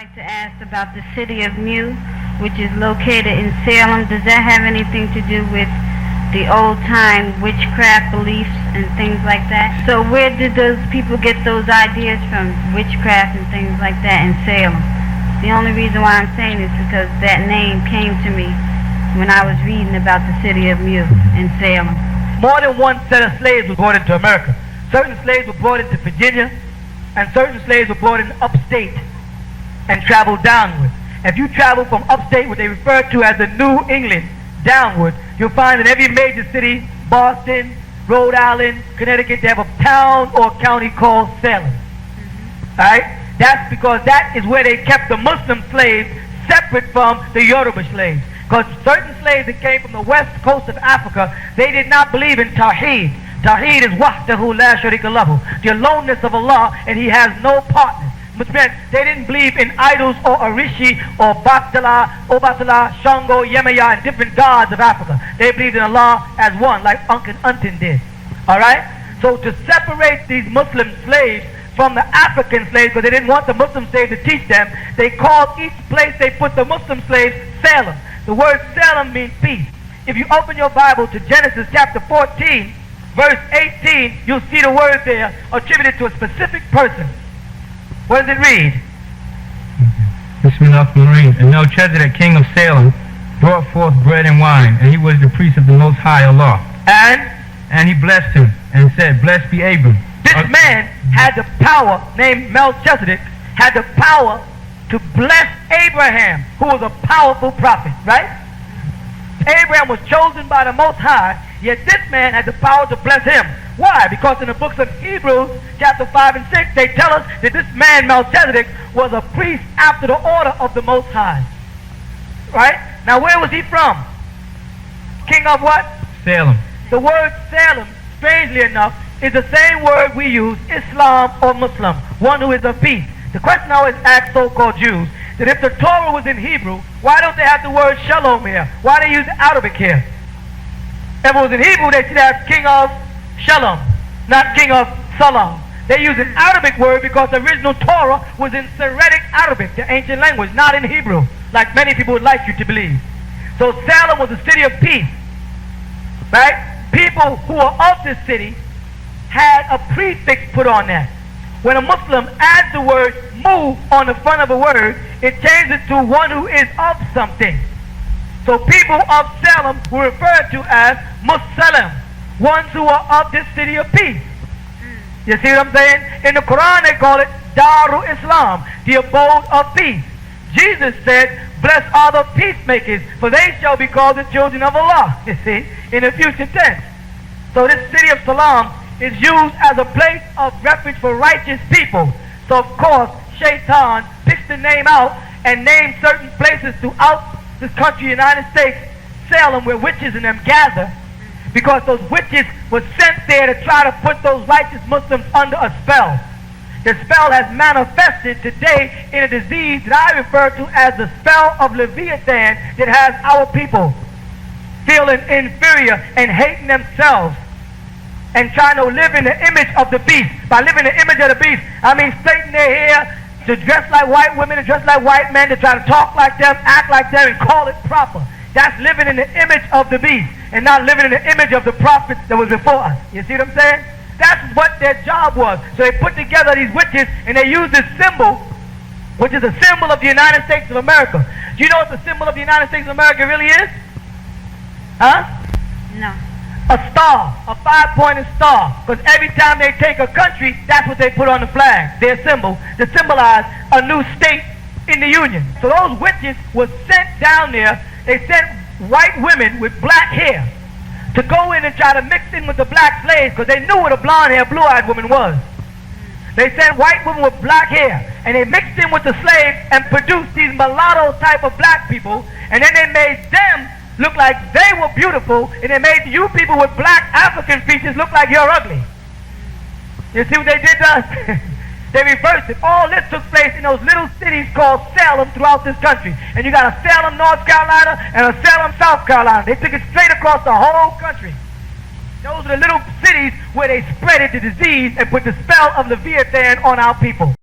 like to ask about the city of ℌ, which is located in Salem. Does that have anything to do with the old-time witchcraft beliefs and things like that? So where did those people get those ideas from, witchcraft and things like that in Salem? The only reason why I'm saying this is because that name came to me when I was reading about the city of ℌ in Salem. More than one set of slaves was brought into America. Certain slaves were brought into Virginia, and certain slaves were brought in upstate and traveled downward. If you travel from upstate, what they refer to as the New England, downward, you'll find in every major city, Boston, Rhode Island, Connecticut, they have a town or county called Salem. Alright? That's because that is where they kept the Muslim slaves separate from the Yoruba slaves. Because certain slaves that came from the west coast of Africa, they did not believe in Tawheed. Tawheed is ℌ𝔞𝔫𝔦𝔣-𝔱𝔳𝔳, the aloneness of Allah, and He has no partner. Which meant they didn't believe in idols or Arishi or Batala, Obatala, Shango, Yemaya, and different gods of Africa. They believed in Allah as one, like Uncle Untin did. Alright? So to separate these Muslim slaves from the African slaves, because they didn't want the Muslim slaves to teach them, they called each place they put the Muslim slaves Salem. The word Salem means peace. If you open your Bible to Genesis chapter 14, verse 18, you'll see the word there attributed to a specific person. What does it read? Bismillahirrahmanirrahim. And Melchizedek, king of Salem, brought forth bread and wine, and he was the priest of the Most High Allah. And he blessed him, and said, Blessed be Abram. This man had the power, named Melchizedek, had the power to bless Abraham, who was a powerful prophet, right? Abraham was chosen by the Most High, yet this man had the power to bless him. Why? Because in the books of Hebrews, chapter 5 and 6, they tell us that this man, Melchizedek, was a priest after the order of the Most High. Right? Now, where was he from? King of what? Salem. The word Salem, strangely enough, is the same word we use, Islam or Muslim, one who is of peace. The question I always ask so-called Jews, that if the Torah was in Hebrew, why don't they have the word Shalom here? Why do they use the Arabic here? If it was in Hebrew, they should have King of Shalom, not King of Salam. They use an Arabic word because the original Torah was in Syriac Arabic, the ancient language, not in Hebrew, like many people would like you to believe. So Salem was a city of peace, right? People who were of this city had a prefix put on that. When a Muslim adds the word mu on the front of a word, it changes it to one who is of something. So people of Salem were referred to as Muslim, ones who are of this city of peace. You see what I'm saying? In the Quran they call it Darul Islam, the abode of peace. Jesus said, Blessed are the peacemakers, for they shall be called the children of Allah. You see, in the future tense. So this city of Salem is used as a place of refuge for righteous people. So of course, Shaitan picks the name out and names certain places throughout this country, United States, Salem, where witches and them gather, because those witches were sent there to try to put those righteous Muslims under a spell. The spell has manifested today in a disease that I refer to as the spell of Leviathan that has our people feeling inferior and hating themselves and trying to live in the image of the beast. By living in the image of the beast, I mean straightening their hair, to dress like white women and dress like white men, to try to talk like them, act like them, and call it proper. That's living in the image of the beast and not living in the image of the prophets that was before us. You see what I'm saying? That's what their job was. So they put together these witches and they used this symbol, which is a symbol of the United States of America. Do you know what the symbol of the United States of America really is? Huh? No. A star, a 5-pointed star. Because every time they take a country, that's what they put on the flag, their symbol, to symbolize a new state in the Union. So those witches were sent down there. They sent white women with black hair to go in and try to mix in with the black slaves, because they knew what a blonde-haired, blue-eyed woman was. They sent white women with black hair, and they mixed in with the slaves and produced these mulatto type of black people, and then they made them look like they were beautiful, and they made you people with black African features look like you're ugly. You see what they did to us? They reversed it. All this took place in those little cities called Salem throughout this country. And you got a Salem, North Carolina, and a Salem, South Carolina. They took it straight across the whole country. Those are the little cities where they spreaded the disease and put the spell of Leviathan on our people.